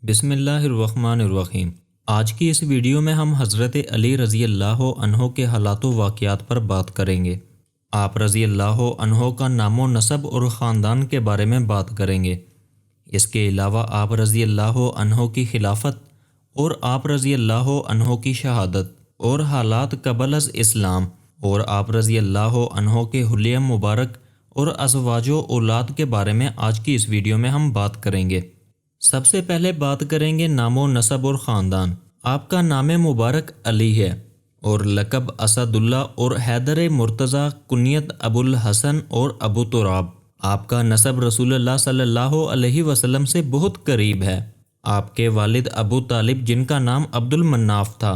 بسم اللہ الرحمن الرحیم۔ آج کی اس ویڈیو میں ہم حضرت علی رضی اللہ عنہ کے حالات و واقعات پر بات کریں گے۔ آپ رضی اللہ عنہ کا نام و نسب اور خاندان کے بارے میں بات کریں گے۔ اس کے علاوہ آپ رضی اللہ عنہ کی خلافت اور آپ رضی اللہ عنہ کی شہادت اور حالات قبل از اسلام اور آپ رضی اللہ عنہ کے حلیہ مبارک اور ازواج و اولاد کے بارے میں آج کی اس ویڈیو میں ہم بات کریں گے۔ سب سے پہلے بات کریں گے نام و نسب اور خاندان۔ آپ کا نام مبارک علی ہے اور لقب اسد اللہ اور حیدر مرتضیٰ، کنیت ابو الحسن اور ابو تراب۔ آپ کا نسب رسول اللہ صلی اللہ علیہ وسلم سے بہت قریب ہے۔ آپ کے والد ابو طالب، جن کا نام عبد المناف تھا،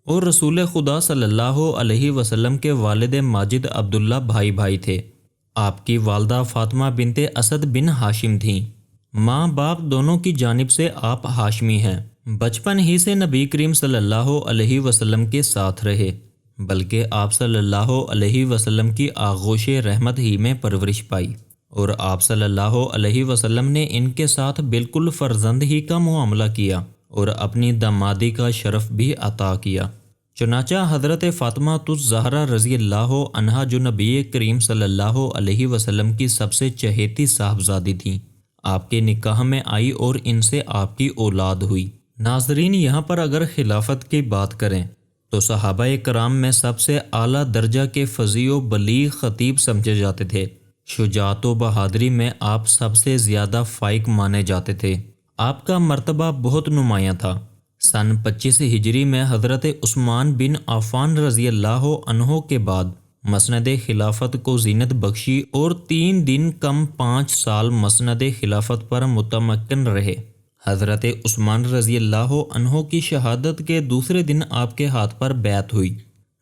اور رسول خدا صلی اللہ علیہ وسلم کے والد ماجد عبداللہ بھائی بھائی تھے۔ آپ کی والدہ فاطمہ بنت اسد بن ہاشم تھیں۔ ماں باپ دونوں کی جانب سے آپ ہاشمی ہیں۔ بچپن ہی سے نبی کریم صلی اللہ علیہ وسلم کے ساتھ رہے، بلکہ آپ صلی اللہ علیہ وسلم کی آغوش رحمت ہی میں پرورش پائی، اور آپ صلی اللہ علیہ وسلم نے ان کے ساتھ بالکل فرزند ہی کا معاملہ کیا اور اپنی دامادی کا شرف بھی عطا کیا۔ چنانچہ حضرت فاطمہ الزہرا رضی اللہ عنہا، جو نبی کریم صلی اللہ علیہ وسلم کی سب سے چہیتی صاحبزادی تھیں، آپ کے نکاح میں آئی اور ان سے آپ کی اولاد ہوئی۔ ناظرین، یہاں پر اگر خلافت کی بات کریں تو صحابہ کرام میں سب سے اعلیٰ درجہ کے فصیح و بلیغ خطیب سمجھے جاتے تھے۔ شجاعت و بہادری میں آپ سب سے زیادہ فائق مانے جاتے تھے۔ آپ کا مرتبہ بہت نمایاں تھا۔ سن 25 ہجری میں حضرت عثمان بن عفان رضی اللہ عنہ کے بعد مسند خلافت کو زینت بخشی اور 3 دن کم 5 سال مسند خلافت پر متمکن رہے۔ حضرت عثمان رضی اللہ عنہ کی شہادت کے دوسرے دن آپ کے ہاتھ پر بیعت ہوئی۔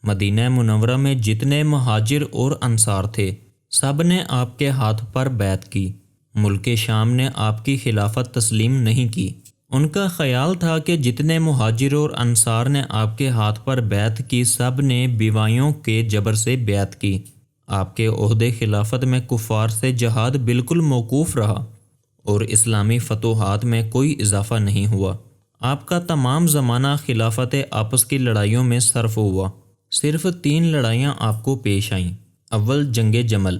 مدینہ منورہ میں جتنے مہاجر اور انصار تھے، سب نے آپ کے ہاتھ پر بیعت کی۔ ملک شام نے آپ کی خلافت تسلیم نہیں کی۔ ان کا خیال تھا کہ جتنے مہاجر اور انصار نے آپ کے ہاتھ پر بیعت کی، سب نے بیوائیوں کے جبر سے بیعت کی۔ آپ کے عہدے خلافت میں کفار سے جہاد بالکل موقوف رہا اور اسلامی فتوحات میں کوئی اضافہ نہیں ہوا۔ آپ کا تمام زمانہ خلافت آپس کی لڑائیوں میں صرف ہوا۔ صرف 3 لڑائیاں آپ کو پیش آئیں۔ اول جنگ جمل،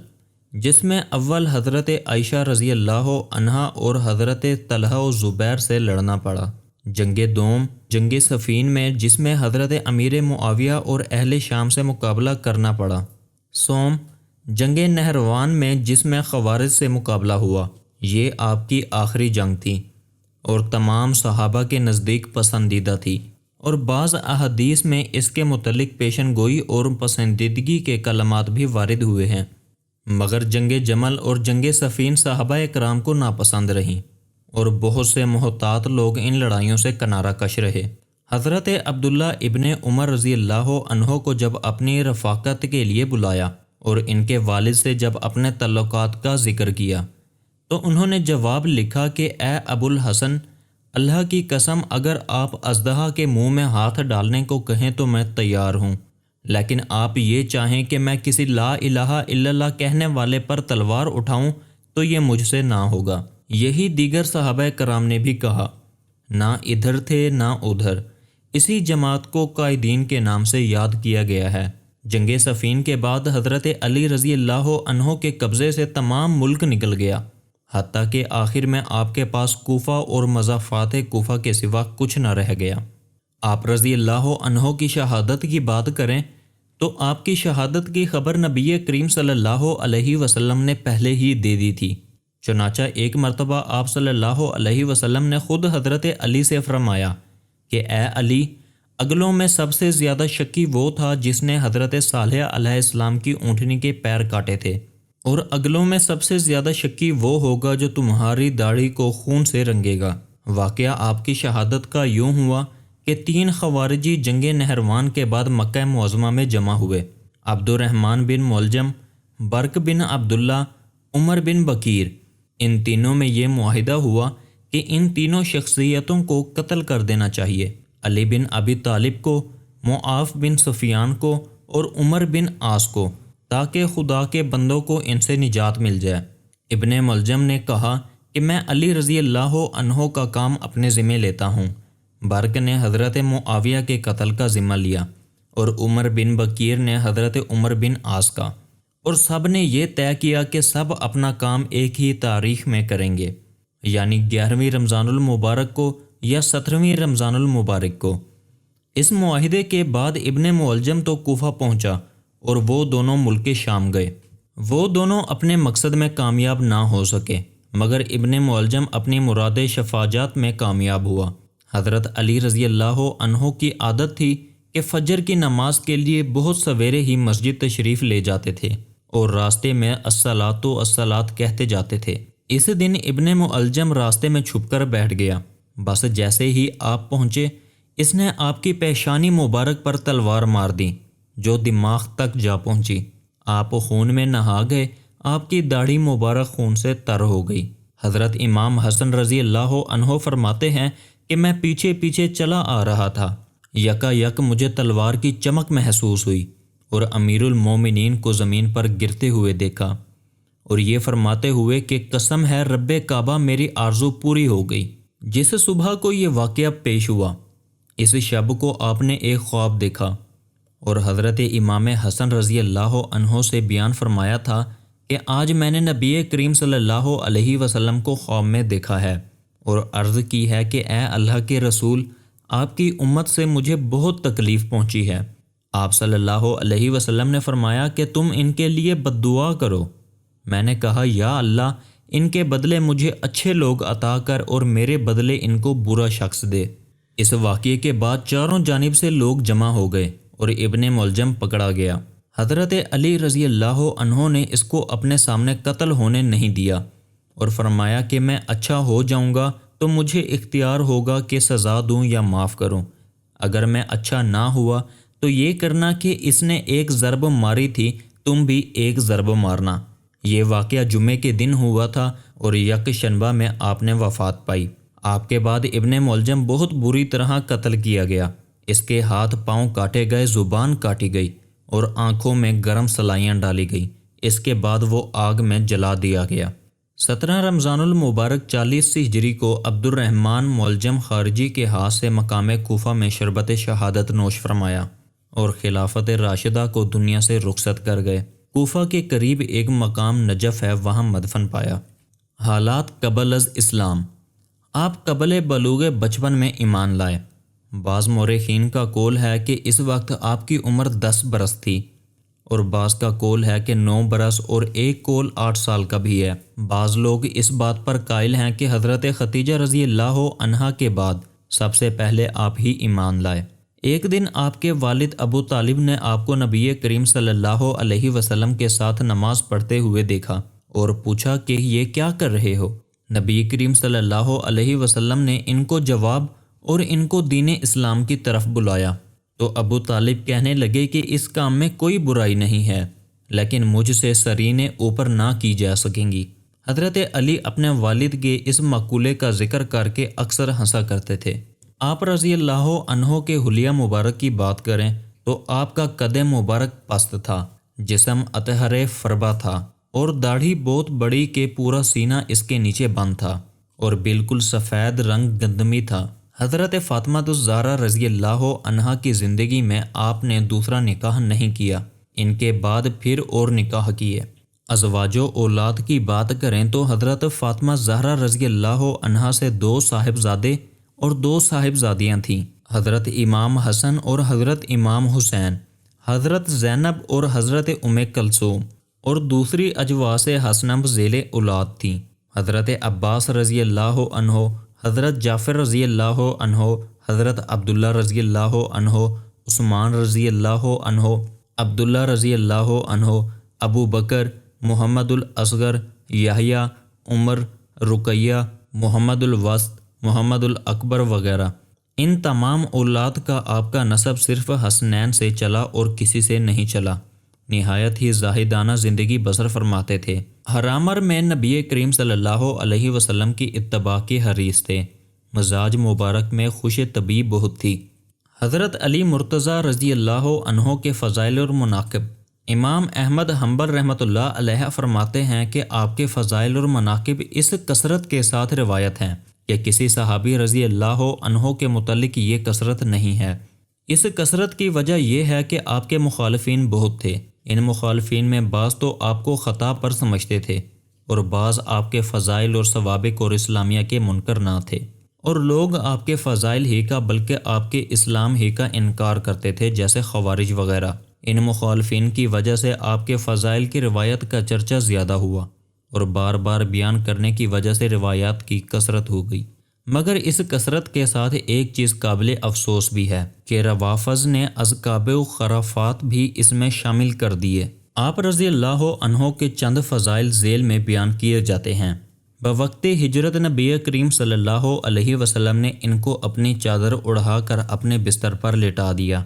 جس میں اول حضرت عائشہ رضی اللہ عنہا اور حضرت طلحہ و زبیر سے لڑنا پڑا۔ جنگ دوم، جنگ صفین میں، جس میں حضرت امیر معاویہ اور اہل شام سے مقابلہ کرنا پڑا۔ سوم، جنگ نہروان میں، جس میں خوارج سے مقابلہ ہوا۔ یہ آپ کی آخری جنگ تھی اور تمام صحابہ کے نزدیک پسندیدہ تھی، اور بعض احادیث میں اس کے متعلق پیشن گوئی اور پسندیدگی کے کلمات بھی وارد ہوئے ہیں، مگر جنگ جمل اور جنگ صفین صحابہ کرام کو ناپسند رہیں اور بہت سے محتاط لوگ ان لڑائیوں سے کنارہ کش رہے۔ حضرت عبداللہ ابن عمر رضی اللہ عنہ کو جب اپنی رفاقت کے لیے بلایا اور ان کے والد سے جب اپنے تعلقات کا ذکر کیا، تو انہوں نے جواب لکھا کہ اے ابو الحسن، اللہ کی قسم، اگر آپ اژدہا کے منہ میں ہاتھ ڈالنے کو کہیں تو میں تیار ہوں، لیکن آپ یہ چاہیں کہ میں کسی لا الہ الا اللہ کہنے والے پر تلوار اٹھاؤں تو یہ مجھ سے نہ ہوگا۔ یہی دیگر صحابہ کرام نے بھی کہا۔ نہ ادھر تھے نہ ادھر۔ اسی جماعت کو قائدین کے نام سے یاد کیا گیا ہے۔ جنگ صفین کے بعد حضرت علی رضی اللہ عنہ کے قبضے سے تمام ملک نکل گیا، حتیٰ کہ آخر میں آپ کے پاس کوفہ اور مضافات کوفہ کے سوا کچھ نہ رہ گیا۔ آپ رضی اللہ عنہ کی شہادت کی بات کریں تو آپ کی شہادت کی خبر نبی کریم صلی اللہ علیہ وسلم نے پہلے ہی دے دی تھی۔ چنانچہ ایک مرتبہ آپ صلی اللہ علیہ وسلم نے خود حضرت علی سے فرمایا کہ اے علی، اگلوں میں سب سے زیادہ شکی وہ تھا جس نے حضرت صالح علیہ السلام کی اونٹنی کے پیر کاٹے تھے، اور اگلوں میں سب سے زیادہ شکی وہ ہوگا جو تمہاری داڑھی کو خون سے رنگے گا۔ واقعہ آپ کی شہادت کا یوں ہوا کہ 3 خوارجی جنگ نہروان کے بعد مکہ معظمہ میں جمع ہوئے۔ عبد الرحمن بن ملجم، برق بن عبداللہ، عمر بن بکیر، ان تینوں میں یہ معاہدہ ہوا کہ ان تینوں شخصیتوں کو قتل کر دینا چاہیے، علی بن ابی طالب کو، معاف بن سفیان کو اور عمر بن عاص کو، تاکہ خدا کے بندوں کو ان سے نجات مل جائے۔ ابن ملجم نے کہا کہ میں علی رضی اللہ عنہ کا کام اپنے ذمہ لیتا ہوں۔ برق نے حضرت معاویہ کے قتل کا ذمہ لیا اور عمر بن بکیر نے حضرت عمر بن عاص کا، اور سب نے یہ طے کیا کہ سب اپنا کام ایک ہی تاریخ میں کریں گے، یعنی 11ویں رمضان المبارک کو یا 17ویں رمضان المبارک کو۔ اس معاہدے کے بعد ابن ملجم تو کوفہ پہنچا اور وہ دونوں ملک شام گئے۔ وہ دونوں اپنے مقصد میں کامیاب نہ ہو سکے، مگر ابن ملجم اپنی مراد شفاعت میں کامیاب ہوا۔ حضرت علی رضی اللہ عنہ کی عادت تھی کہ فجر کی نماز کے لیے بہت سویرے ہی مسجد تشریف لے جاتے تھے اور راستے میں الصلاۃ الصلاۃ کہتے جاتے تھے۔ اس دن ابن ملجم راستے میں چھپ کر بیٹھ گیا۔ بس جیسے ہی آپ پہنچے، اس نے آپ کی پیشانی مبارک پر تلوار مار دی جو دماغ تک جا پہنچی۔ آپ خون میں نہا گئے، آپ کی داڑھی مبارک خون سے تر ہو گئی۔ حضرت امام حسن رضی اللہ عنہ فرماتے ہیں کہ میں پیچھے پیچھے چلا آ رہا تھا، یکا یک مجھے تلوار کی چمک محسوس ہوئی اور امیر المومنین کو زمین پر گرتے ہوئے دیکھا، اور یہ فرماتے ہوئے کہ قسم ہے رب کعبہ میری آرزو پوری ہو گئی۔ جس صبح کو یہ واقعہ پیش ہوا، اس شب کو آپ نے ایک خواب دیکھا اور حضرت امام حسن رضی اللہ عنہ سے بیان فرمایا تھا کہ آج میں نے نبی کریم صلی اللہ علیہ وسلم کو خواب میں دیکھا ہے اور عرض کی ہے کہ اے اللہ کے رسول، آپ کی امت سے مجھے بہت تکلیف پہنچی ہے۔ آپ صلی اللہ علیہ وسلم نے فرمایا کہ تم ان کے لیے بد دعا کرو۔ میں نے کہا یا اللہ، ان کے بدلے مجھے اچھے لوگ عطا کر اور میرے بدلے ان کو برا شخص دے۔ اس واقعے کے بعد چاروں جانب سے لوگ جمع ہو گئے اور ابن ملجم پکڑا گیا۔ حضرت علی رضی اللہ عنہ نے اس کو اپنے سامنے قتل ہونے نہیں دیا اور فرمایا کہ میں اچھا ہو جاؤں گا تو مجھے اختیار ہوگا کہ سزا دوں یا معاف کروں۔ اگر میں اچھا نہ ہوا تو یہ کرنا کہ اس نے ایک ضرب ماری تھی، تم بھی ایک ضرب مارنا۔ یہ واقعہ جمعے کے دن ہوا تھا اور یک شنبہ میں آپ نے وفات پائی۔ آپ کے بعد ابن ملجم بہت بری طرح قتل کیا گیا۔ اس کے ہاتھ پاؤں کاٹے گئے، زبان کاٹی گئی اور آنکھوں میں گرم سلائیاں ڈالی گئی۔ اس کے بعد وہ آگ میں جلا دیا گیا۔ 17 رمضان المبارک 40 ہجری کو عبد الرحمن ملجم خارجی کے ہاتھ سے مقام کوفہ میں شربت شہادت نوش فرمایا اور خلافت راشدہ کو دنیا سے رخصت کر گئے۔ کوفہ کے قریب ایک مقام نجف ہے، وہاں مدفن پایا۔ حالات قبل از اسلام۔ آپ قبل بلوغ بچپن میں ایمان لائے۔ بعض مورخین کا قول ہے کہ اس وقت آپ کی عمر 10 برس تھی، اور بعض کا قول ہے کہ 9 برس، اور ایک قول 8 سال کا بھی ہے۔ بعض لوگ اس بات پر قائل ہیں کہ حضرت ختیجہ رضی اللہ عنہا کے بعد سب سے پہلے آپ ہی ایمان لائے۔ ایک دن آپ کے والد ابو طالب نے آپ کو نبی کریم صلی اللہ علیہ وسلم کے ساتھ نماز پڑھتے ہوئے دیکھا اور پوچھا کہ یہ کیا کر رہے ہو؟ نبی کریم صلی اللہ علیہ وسلم نے ان کو جواب اور ان کو دین اسلام کی طرف بلایا تو ابو طالب کہنے لگے کہ اس کام میں کوئی برائی نہیں ہے، لیکن مجھ سے سرینے اوپر نہ کی جا سکیں گی۔ حضرت علی اپنے والد کے اس مقولے کا ذکر کر کے اکثر ہنسا کرتے تھے۔ آپ رضی اللہ عنہ کے حلیہ مبارک کی بات کریں تو آپ کا قد مبارک پست تھا، جسم اطہر فربا تھا اور داڑھی بہت بڑی کہ پورا سینہ اس کے نیچے بند تھا اور بالکل سفید رنگ گندمی تھا۔ حضرت فاطمہ الزہرا رضی اللہ عنہا کی زندگی میں آپ نے دوسرا نکاح نہیں کیا، ان کے بعد پھر اور نکاح کیے۔ ازواج و اولاد کی بات کریں تو حضرت فاطمہ زہرا رضی اللہ عنہا سے 2 صاحبزادے اور 2 صاحبزادیاں تھیں، حضرت امام حسن اور حضرت امام حسین، حضرت زینب اور حضرت ام کلثوم، اور دوسری اجواس حسنب ذیل اولاد تھیں، حضرت عباس رضی اللہ عنہ، حضرت جعفر رضی اللہ عنہ، حضرت عبداللہ رضی اللہ عنہ، عثمان رضی اللہ عنہ، عبداللہ رضی اللہ عنہ، ابو بکر، محمد الاصغر، یحییٰ، عمر، رقیہ، محمد الوسط، محمد الاکبر وغیرہ۔ ان تمام اولاد کا آپ کا نسب صرف حسنین سے چلا اور کسی سے نہیں چلا۔ نہایت ہی زاہدانہ زندگی بسر فرماتے تھے۔ حرامر میں نبی کریم صلی اللہ علیہ وسلم کی اتباع کے حریص تھے۔ مزاج مبارک میں خوش طبیع بہت تھی۔ حضرت علی مرتضیٰ رضی اللہ عنہ کے فضائل اور مناقب۔ امام احمد حنبل رحمۃ اللہ علیہ فرماتے ہیں کہ آپ کے فضائل اور مناقب اس کثرت کے ساتھ روایت ہیں کہ کسی صحابی رضی اللہ عنہ کے متعلق یہ کثرت نہیں ہے۔ اس کثرت کی وجہ یہ ہے کہ آپ کے مخالفین بہت تھے۔ ان مخالفین میں بعض تو آپ کو خطا پر سمجھتے تھے اور بعض آپ کے فضائل اور ثوابت اور اسلامیہ کے منکر نہ تھے، اور لوگ آپ کے فضائل ہی کا بلکہ آپ کے اسلام ہی کا انکار کرتے تھے، جیسے خوارج وغیرہ۔ ان مخالفین کی وجہ سے آپ کے فضائل کی روایت کا چرچا زیادہ ہوا اور بار بار بیان کرنے کی وجہ سے روایات کی کثرت ہو گئی۔ مگر اس کثرت کے ساتھ ایک چیز قابل افسوس بھی ہے کہ روافض نے اذکاب و خرافات بھی اس میں شامل کر دیے۔ آپ رضی اللہ عنہ کے چند فضائل ذیل میں بیان کیے جاتے ہیں۔ بوقت ہجرت نبی کریم صلی اللہ علیہ وسلم نے ان کو اپنی چادر اڑھا کر اپنے بستر پر لٹا دیا،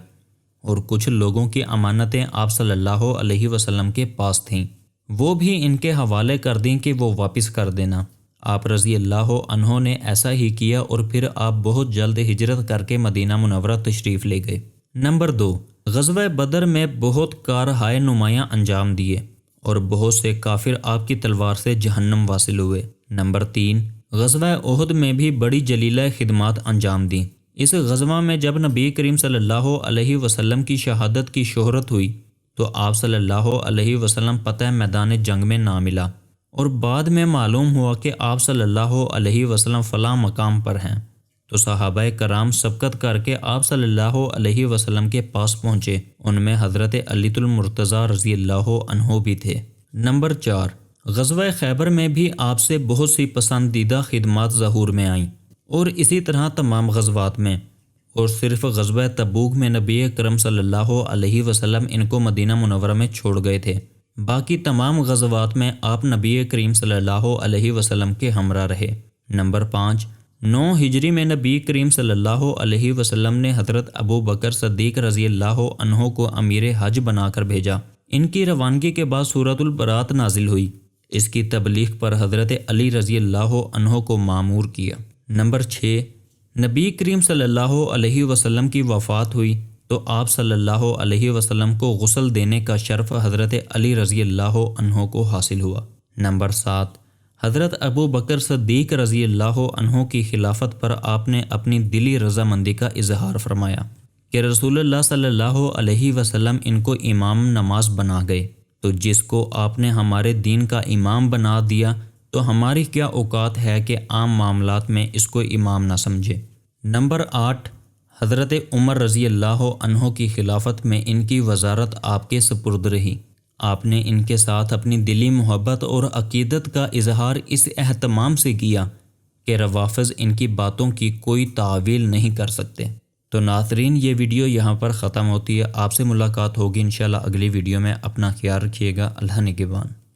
اور کچھ لوگوں کی امانتیں آپ صلی اللہ علیہ وسلم کے پاس تھیں، وہ بھی ان کے حوالے کر دیں کہ وہ واپس کر دینا۔ آپ رضی اللہ عنہ نے ایسا ہی کیا اور پھر آپ بہت جلد ہجرت کر کے مدینہ منورہ تشریف لے گئے۔ نمبر 2، غزوہ بدر میں بہت کارہائے نمایاں انجام دیے اور بہت سے کافر آپ کی تلوار سے جہنم واصل ہوئے۔ نمبر 3، غزوہ احد میں بھی بڑی جلیلہ خدمات انجام دیں۔ اس غزوہ میں جب نبی کریم صلی اللہ علیہ وسلم کی شہادت کی شہرت ہوئی تو آپ صلی اللہ علیہ وسلم پتہ میدان جنگ میں نہ ملا، اور بعد میں معلوم ہوا کہ آپ صلی اللہ علیہ وسلم فلاں مقام پر ہیں، تو صحابہ کرام سبقت کر کے آپ صلی اللہ علیہ وسلم کے پاس پہنچے۔ ان میں حضرت علی المرتضیٰ رضی اللہ عنہ بھی تھے۔ نمبر 4، غزوہ خیبر میں بھی آپ سے بہت سی پسندیدہ خدمات ظہور میں آئیں، اور اسی طرح تمام غزوات میں، اور صرف غزوہ تبوک میں نبی اکرم صلی اللہ علیہ وسلم ان کو مدینہ منورہ میں چھوڑ گئے تھے۔ باقی تمام غزوات میں آپ نبی کریم صلی اللہ علیہ وسلم کے ہمراہ رہے۔ نمبر 5، 9 ہجری میں نبی کریم صلی اللہ علیہ وسلم نے حضرت ابو بکر صدیق رضی اللہ عنہ کو امیر حج بنا کر بھیجا۔ ان کی روانگی کے بعد سورۃ البراۃ نازل ہوئی۔ اس کی تبلیغ پر حضرت علی رضی اللہ عنہ کو مامور کیا۔ نمبر 6، نبی کریم صلی اللہ علیہ وسلم کی وفات ہوئی تو آپ صلی اللہ علیہ وسلم کو غسل دینے کا شرف حضرت علی رضی اللہ عنہ کو حاصل ہوا۔ نمبر 7، حضرت ابو بکر صدیق رضی اللہ عنہ کی خلافت پر آپ نے اپنی دلی رضامندی کا اظہار فرمایا کہ رسول اللہ صلی اللہ علیہ وسلم ان کو امام نماز بنا گئے، تو جس کو آپ نے ہمارے دین کا امام بنا دیا تو ہماری کیا اوقات ہے کہ عام معاملات میں اس کو امام نہ سمجھے۔ نمبر 8، حضرت عمر رضی اللہ عنہ کی خلافت میں ان کی وزارت آپ کے سپرد رہی۔ آپ نے ان کے ساتھ اپنی دلی محبت اور عقیدت کا اظہار اس اہتمام سے کیا کہ روافض ان کی باتوں کی کوئی تعویل نہیں کر سکتے۔ تو ناظرین، یہ ویڈیو یہاں پر ختم ہوتی ہے۔ آپ سے ملاقات ہوگی انشاءاللہ اگلی ویڈیو میں۔ اپنا خیال رکھیے گا۔ اللہ نگہبان۔